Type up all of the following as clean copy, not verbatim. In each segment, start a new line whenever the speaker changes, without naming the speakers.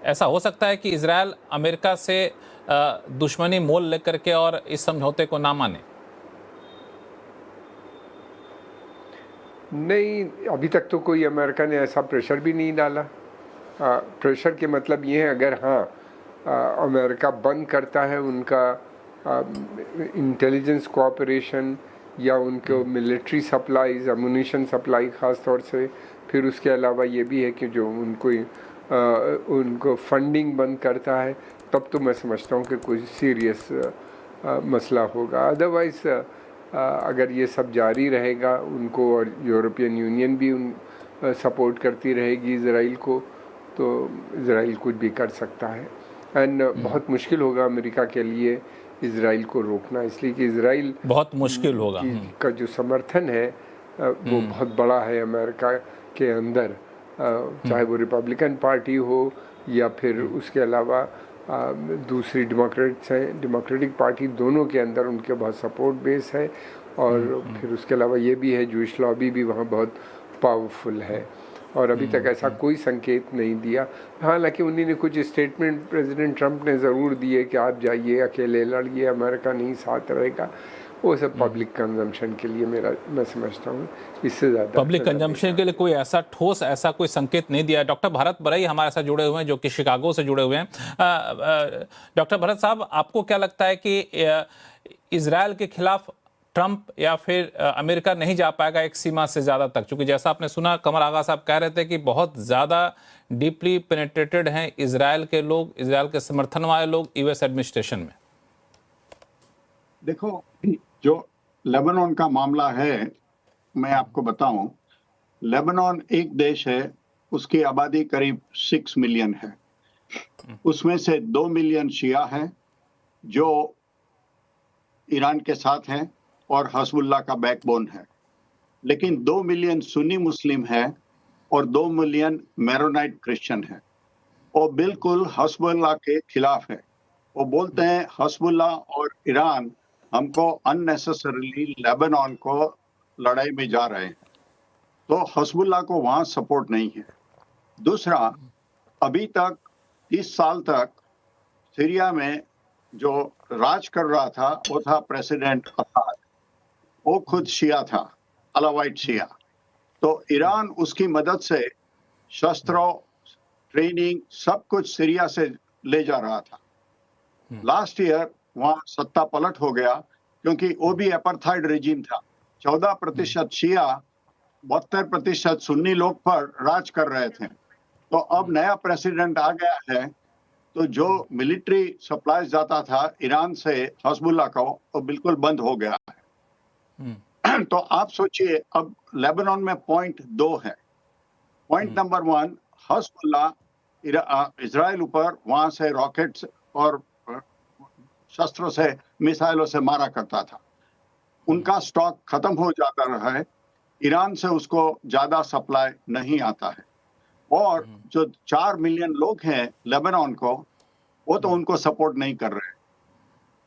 ऐसा हो सकता है कि इजरायल अमेरिका से दुश्मनी मोल लेकर के और इस समझौते को ना माने?
नहीं, अभी तक तो कोई अमेरिका ने ऐसा प्रेशर भी नहीं डाला। प्रेशर के मतलब ये है, अगर अमेरिका बंद करता है उनका इंटेलिजेंस कोऑपरेशन या उनको मिलिट्री सप्लाईज, अम्यूनिशन सप्लाई ख़ास तौर से, फिर उसके अलावा ये भी है कि जो उनको फंडिंग बंद करता है, तब तो मैं समझता हूँ कि कोई सीरियस मसला होगा। अदरवाइज़ अगर ये सब जारी रहेगा, उनको और यूरोपियन यूनियन भी सपोर्ट करती रहेगी इज़राइल को, तो इज़राइल कुछ भी कर सकता है। एंड बहुत मुश्किल होगा अमेरिका के लिए इज़राइल को रोकना, इसलिए कि इज़राइल
बहुत मुश्किल होगा
का जो समर्थन है वो बहुत बड़ा है अमेरिका के अंदर, चाहे वो रिपब्लिकन पार्टी हो या फिर उसके अलावा दूसरी डेमोक्रेटिक पार्टी, दोनों के अंदर उनके बहुत सपोर्ट बेस है। और फिर उसके अलावा ये भी है, जूइश लॉबी भी वहाँ बहुत पावरफुल है, और अभी तक ऐसा कोई संकेत नहीं दिया। हालांकि उन्होंने कुछ स्टेटमेंट प्रेसिडेंट ट्रंप ने ज़रूर दिए कि आप जाइए, अकेले लड़िए, अमेरिका नहीं साथ रहेगा। वो सब पब्लिक कंजम्पशन के लिए मैं समझता हूँ, इससे ज़्यादा
पब्लिक कंजम्पशन के लिए कोई ऐसा ठोस ऐसा कोई संकेत नहीं दिया है। डॉक्टर भरत बरई हमारे साथ जुड़े हुए हैं, जो कि शिकागो से जुड़े हुए हैं। डॉक्टर भरत साहब, आपको क्या लगता है कि इजरायल के खिलाफ ट्रंप या फिर अमेरिका नहीं जा पाएगा एक सीमा से ज़्यादा तक? क्योंकि जैसा आपने सुना, कमर आगा साहब कह रहे थे कि बहुत ज़्यादा डीपली पेनिट्रेटेड हैं इजरायल के लोग, इजरायल के समर्थन वाले लोग यूएस एडमिनिस्ट्रेशन में।
देखो, जो लेबनान का मामला है, मैं आपको बताऊं, लेबनान एक देश है, उसकी आबादी करीब 6 मिलियन है। उसमें से 2 मिलियन शिया हैं जो ईरान के साथ हैं और हज़बुल्लाह का बैकबोन है, लेकिन 2 मिलियन सुन्नी मुस्लिम है और 2 मिलियन मैरोनाइट क्रिश्चियन है। वो बिल्कुल हज़बुल्लाह के खिलाफ है। वो बोलते हैं हज़बुल्लाह और ईरान हमको अननेसेसरीली लेबनान को लड़ाई में जा रहे हैं, तो हज़बुल्लाह को वहां सपोर्ट नहीं है। दूसरा, अभी तक 30 साल तक सीरिया में जो राज कर रहा था वो था प्रेसिडेंट असाद। वो खुद शिया था, अलावाइट शिया। तो ईरान उसकी मदद से शस्त्रों, ट्रेनिंग, सब कुछ सीरिया से ले जा रहा था। लास्ट ईयर वहां सत्ता पलट हो गया, क्योंकि वो भी अपार्थाइड रेजिम था। 14% शिया, 72% सुन्नी लोग पर राज कर रहे थे। तो अब नया प्रेसिडेंट आ गया है, तो जो मिलिट्री सप्लाई जाता था ईरान से हज़बुल्लाह को, वो बिल्कुल बंद हो गया है। तो आप सोचिए, अब लेबनान में पॉइंट 2 है। पॉइंट नंबर 1, हज़बुल्लाह इजराइल ऊपर वहां से रॉकेट्स और शस्त्रों से, मिसाइलों से मारा करता था। उनका स्टॉक खत्म हो जाता रहा है, ईरान से उसको ज्यादा सप्लाई नहीं आता है। और जो 4 मिलियन लोग हैं लेबनान को, वो तो उनको सपोर्ट नहीं कर रहे।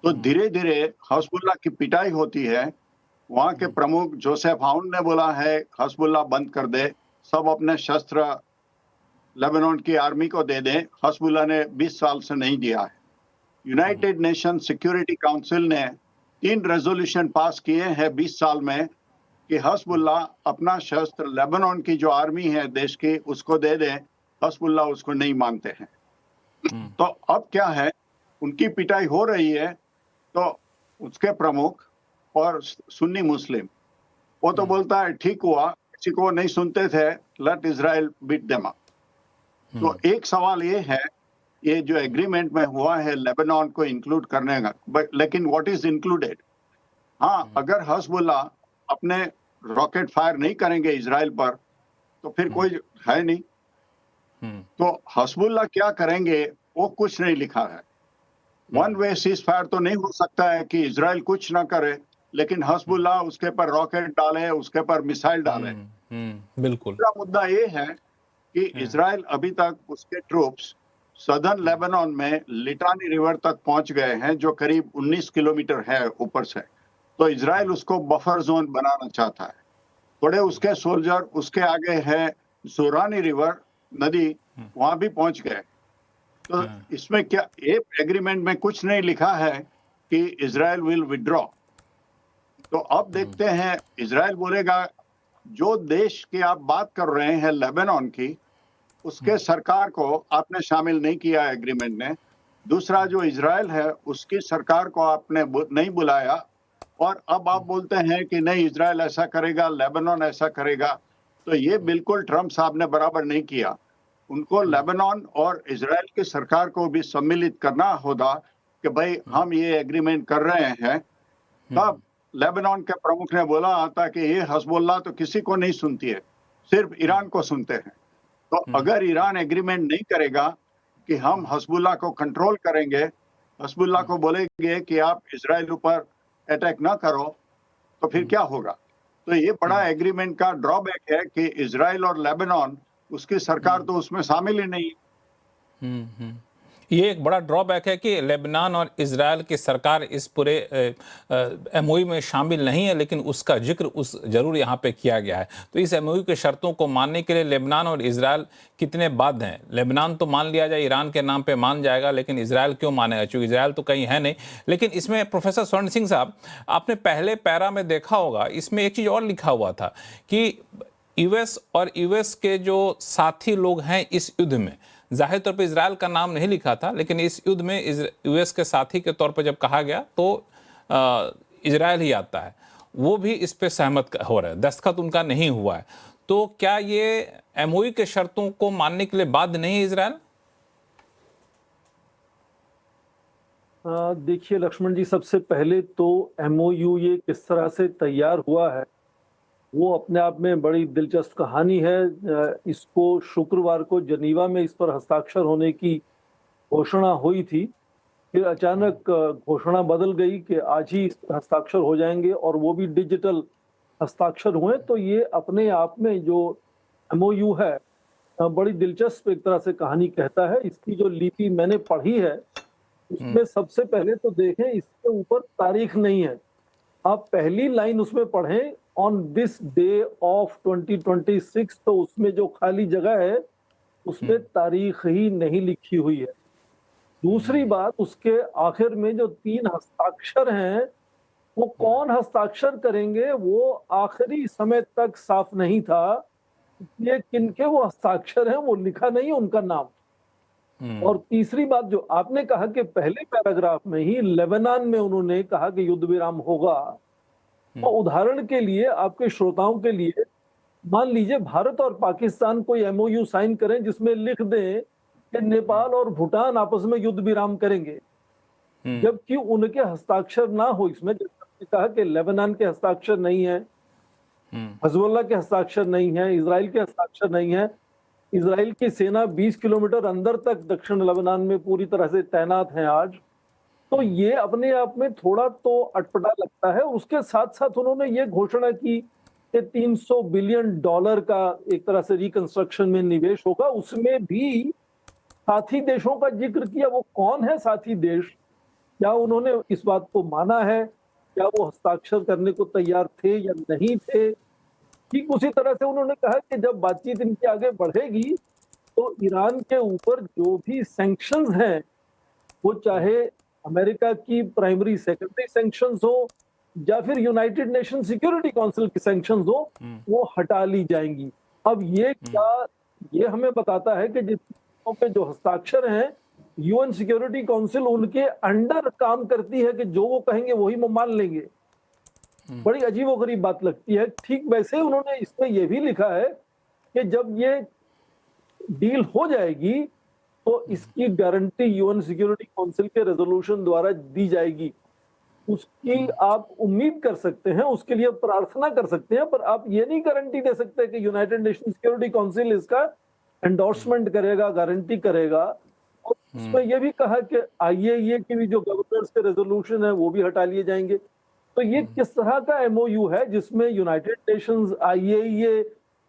तो धीरे धीरे हज़बुल्लाह की पिटाई होती है। वहां के प्रमुख जोसेफ आउन ने बोला है हज़बुल्लाह बंद कर दे, सब अपने शस्त्र लेबनान की आर्मी को दे दें। हज़बुल्लाह ने 20 साल से नहीं दिया है। यूनाइटेड नेशन सिक्योरिटी काउंसिल ने 3 रेजोल्यूशन पास किए हैं 20 साल में कि हज़बुल्लाह अपना शस्त्र लेबनान की जो आर्मी है देश की, उसको दे दे। हज़बुल्लाह उसको नहीं मानते हैं। तो अब क्या है, उनकी पिटाई हो रही है, तो उसके प्रमुख और सुन्नी मुस्लिम, वो तो बोलता है ठीक हुआ, किसी को नहीं सुनते थे, let Israel beat them up. तो एक सवाल ये है, ये जो एग्रीमेंट में हुआ है लेबनान को इंक्लूड करने का, लेकिन व्हाट इज इंक्लूडेड? हाँ, अगर हज़बुल्लाह अपने रॉकेट फायर नहीं करेंगे इजराइल पर, तो फिर कोई है नहीं। तो हज़बुल्लाह क्या करेंगे वो कुछ नहीं लिखा है। वन वे सीज फायर तो नहीं हो सकता है कि इजराइल कुछ ना करे, लेकिन हज़बुल्लाह उसके पर रॉकेट डाले, उसके पर मिसाइल डाले।
बिल्कुल।
दूसरा मुद्दा ये है कि इजराइल अभी तक उसके ट्रूप्स सदर्न लेबनान में लिटानी रिवर तक पहुंच गए हैं, जो करीब 19 किलोमीटर है ऊपर से। तो इजराइल उसको बफर जोन बनाना चाहता है। थोड़े उसके सोल्जर उसके आगे है जोरानी रिवर नदी, वहां भी पहुंच गए। तो इसमें क्या, ये एग्रीमेंट में कुछ नहीं लिखा है कि इजराइल विल विड्रॉ। तो अब देखते हैं, इजराइल बोलेगा जो देश की आप बात कर रहे हैं लेबनान की, उसके सरकार को आपने शामिल नहीं किया एग्रीमेंट में। दूसरा जो इजराइल है उसकी सरकार को आपने नहीं बुलाया, और अब आप बोलते हैं कि नहीं इजराइल ऐसा करेगा, लेबनान ऐसा करेगा। तो ये बिल्कुल ट्रम्प साहब ने बराबर नहीं किया। उनको लेबनान और इजराइल की सरकार को भी सम्मिलित करना होगा कि भाई हम ये एग्रीमेंट कर रहे हैं। तब लेबनान के प्रमुख ने बोला था कि ये हजबुल्लाह तो किसी को नहीं सुनती है, सिर्फ ईरान को सुनते हैं। तो अगर ईरान एग्रीमेंट नहीं करेगा कि हम हजबुल्लाह को कंट्रोल करेंगे, हजबुल्लाह को बोलेंगे कि आप इजराइल ऊपर अटैक ना करो, तो फिर क्या होगा? तो ये बड़ा एग्रीमेंट का ड्रॉबैक है कि इजराइल और लेबनान, उसकी सरकार तो उसमें शामिल ही नहीं।
ये एक बड़ा ड्रॉबैक है कि लेबनान और इजराइल की सरकार इस पूरे एमओयू में शामिल नहीं है, लेकिन उसका जिक्र जरूर यहाँ पे किया गया है। तो इस एमओयू की शर्तों को मानने के लिए लेबनान और इजराइल कितने बाध्य हैं? लेबनान तो मान लिया जाए, ईरान के नाम पे मान जाएगा, लेकिन इजराइल क्यों मानेगा? क्योंकि इजराइल तो कहीं है नहीं। लेकिन इसमें प्रोफेसर स्वर्ण सिंह साहब, आपने पहले पैरा में देखा होगा, इसमें एक चीज़ और लिखा हुआ था कि यूएस और यूएस के जो साथी लोग हैं इस युद्ध में, जाहिर तौर पर इजराइल का नाम नहीं लिखा था, लेकिन इस युद्ध में यूएस के साथी के तौर पर जब कहा गया तो इजराइल ही आता है। वो भी इस पे सहमत हो रहे हैं, दस्तखत उनका नहीं हुआ है। तो क्या ये एमओयू के शर्तों को मानने के लिए बाध्य नहीं है इजराइल?
देखिए लक्ष्मण जी, सबसे पहले तो एमओयू ये किस तरह से तैयार हुआ है वो अपने आप में बड़ी दिलचस्प कहानी है। इसको शुक्रवार को जनीवा में इस पर हस्ताक्षर होने की घोषणा हुई थी, फिर अचानक घोषणा बदल गई कि आज ही इस पर हस्ताक्षर हो जाएंगे, और वो भी डिजिटल हस्ताक्षर हुए। तो ये अपने आप में जो एमओयू है बड़ी दिलचस्प एक तरह से कहानी कहता है। इसकी जो लिपि मैंने पढ़ी है उसमें सबसे पहले तो देखें, इसके ऊपर तारीख नहीं है। आप पहली लाइन उसमें पढ़ें, ऑन दिस डे ऑफ 2026, तो उसमें जो खाली जगह है उसमें तारीख ही नहीं लिखी हुई है। दूसरी बात, उसके आखिर में जो 3 हस्ताक्षर हैं वो कौन हस्ताक्षर करेंगे वो आखिरी समय तक साफ नहीं था। ये किनके वो हस्ताक्षर हैं वो लिखा नहीं उनका नाम। और तीसरी बात जो आपने कहा कि पहले पैराग्राफ में ही लेबनान में उन्होंने कहा कि युद्ध विराम होगा, तो उदाहरण के लिए आपके श्रोताओं के लिए मान लीजिए भारत और पाकिस्तान कोई एमओयू साइन करें जिसमें लिख दें कि नेपाल और भूटान आपस में युद्ध विराम करेंगे, जबकि उनके हस्ताक्षर ना हो इसमें। जैसे कहा कि लेबनान के हस्ताक्षर नहीं है, हिजबुल्लाह के हस्ताक्षर नहीं है, इजराइल के हस्ताक्षर नहीं है। इजराइल की सेना 20 किलोमीटर अंदर तक दक्षिण लेबनान में पूरी तरह से तैनात है आज। तो ये अपने आप में थोड़ा तो अटपटा लगता है। उसके साथ साथ उन्होंने ये घोषणा की कि $300 बिलियन का एक तरह से रिकंस्ट्रक्शन में निवेश होगा। उसमें भी साथी देशों का जिक्र किया। वो कौन है साथी देश? क्या उन्होंने इस बात को माना है? क्या वो हस्ताक्षर करने को तैयार थे या नहीं थे? ठीक उसी तरह से उन्होंने कहा कि जब बातचीत इनकी आगे बढ़ेगी तो ईरान के ऊपर जो भी सैंक्शंस हैं, वो चाहे अमेरिका की प्राइमरी सेकेंडरी सैंक्शंस हो या फिर यूनाइटेड नेशन सिक्योरिटी काउंसिल की सैंक्शंस हो, वो हटा ली जाएंगी। अब ये क्या, ये हमें बताता है कि जिन पे जो हस्ताक्षर हैं, यूएन सिक्योरिटी काउंसिल उनके अंडर काम करती है कि जो वो कहेंगे वही वो मान लेंगे। बड़ी अजीबोगरीब बात लगती है। ठीक वैसे उन्होंने इसमें यह भी लिखा है कि जब ये डील हो जाएगी तो इसकी गारंटी यूएन सिक्योरिटी काउंसिल के रेजोल्यूशन द्वारा दी जाएगी। उसकी आप उम्मीद कर सकते हैं, उसके लिए प्रार्थना कर सकते हैं, पर आप ये नहीं गारंटी दे सकते कि यूनाइटेड नेशन सिक्योरिटी काउंसिल इसका एंडोर्समेंट करेगा, गारंटी करेगा। और उसमें यह भी कहा कि आईएईए की भी जो गवर्नर्स के रेजोल्यूशन है वो भी हटा लिए जाएंगे। तो ये किस तरह का एमओयू है जिसमें यूनाइटेड नेशंस, आईएईए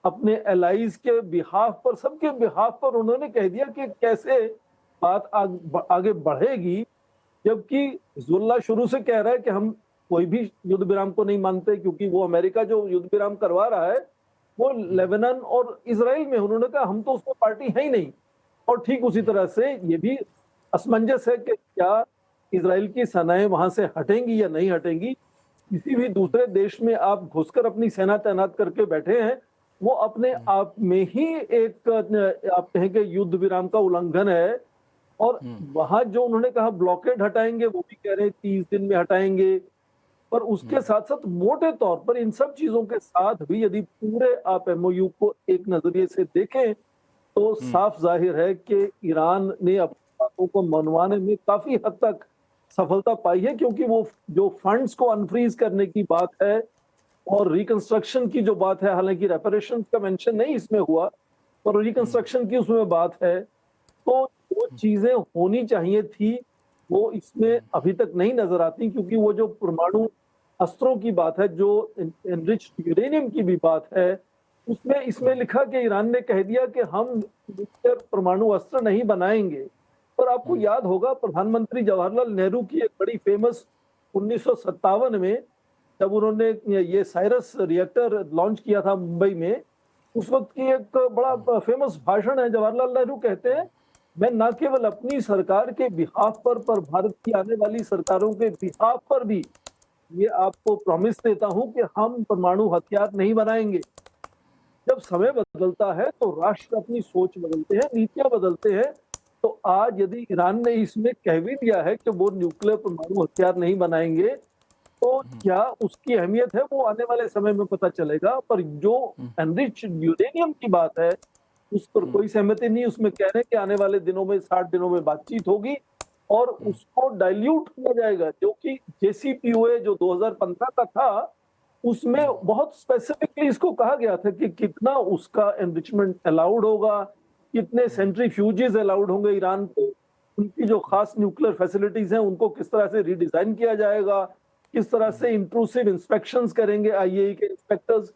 अपने एलाइज के बिहाफ पर, सबके बिहाफ पर उन्होंने कह दिया कि कैसे बात आगे बढ़ेगी, जबकि हिजबुल्लाह शुरू से कह रहा है कि हम कोई भी युद्ध विराम को नहीं मानते, क्योंकि वो अमेरिका जो युद्ध विराम करवा रहा है वो लेबनान और इजराइल में। उन्होंने कहा हम तो उसमें पार्टी है ही नहीं, और ठीक उसी तरह से ये भी असमंजस है कि क्या इजराइल की सेनाएं वहां से हटेंगी या नहीं हटेंगी। किसी भी दूसरे देश में आप घुसकर अपनी सेना तैनात करके बैठे हैं, वो अपने आप में ही एक आप कहेंगे युद्ध विराम का उल्लंघन है। और वहां जो उन्होंने कहा ब्लॉकेड हटाएंगे, वो भी कह रहे हैं 30 दिन में हटाएंगे। पर उसके साथ साथ मोटे तौर पर इन सब चीजों के साथ भी यदि पूरे आप एमओयू को एक नजरिए से देखें तो साफ जाहिर है कि ईरान ने अपनी बातों को मनवाने में काफी हद तक सफलता पाई है, क्योंकि वो जो फंड्स को अनफ्रीज करने की बात है और रिकंस्ट्रक्शन की जो बात है, हालांकि रेपरेशन का मेंशन नहीं इसमें हुआ, पर रिकंस्ट्रक्शन की उसमें बात है, तो वो चीजें होनी चाहिए थी वो इसमें अभी तक नहीं नजर आती। क्योंकि वो जो परमाणु अस्त्रों की बात है, जो एनरिच्ड यूरेनियम की भी बात है, उसमें इसमें लिखा कि ईरान ने कह दिया कि हम न्यूक्लियर परमाणु अस्त्र नहीं बनाएंगे। पर आपको याद होगा प्रधानमंत्री जवाहरलाल नेहरू की एक बड़ी फेमस 1957 में जब उन्होंने ये साइरस रिएक्टर लॉन्च किया था मुंबई में, उस वक्त की एक बड़ा फेमस भाषण है। जवाहरलाल नेहरू कहते हैं, मैं न केवल अपनी सरकार के बिहाफ पर भारत की आने वाली सरकारों के बिहाफ पर भी ये आपको प्रॉमिस देता हूं कि हम परमाणु हथियार नहीं बनाएंगे। जब समय बदलता है तो राष्ट्र अपनी सोच बदलते हैं, नीतियां बदलते हैं। तो आज यदि ईरान ने इसमें कह भी दिया है कि वो न्यूक्लियर परमाणु हथियार नहीं बनाएंगे, तो क्या उसकी अहमियत है वो आने वाले समय में पता चलेगा। पर जो एनरिच्ड यूरेनियम की बात है उस पर कोई सहमति नहीं। उसमें कह रहे हैं कि आने वाले दिनों में 60 दिनों में बातचीत होगी और उसको डाइल्यूट किया जाएगा, जो कि जेसीपीओए जो 2015 का था उसमें बहुत स्पेसिफिकली इसको कहा गया था कि कितना उसका एनरिचमेंट अलाउड होगा, कितने सेंट्रीफ्यूजेस अलाउड होंगे ईरान को, उनकी जो खास न्यूक्लियर फैसिलिटीज हैं उनको किस तरह से रीडिजाइन किया जाएगा, किस तरह से इंट्रूसिव इंस्पेक्शंस करेंगे आईएई के इंस्पेक्टर्स।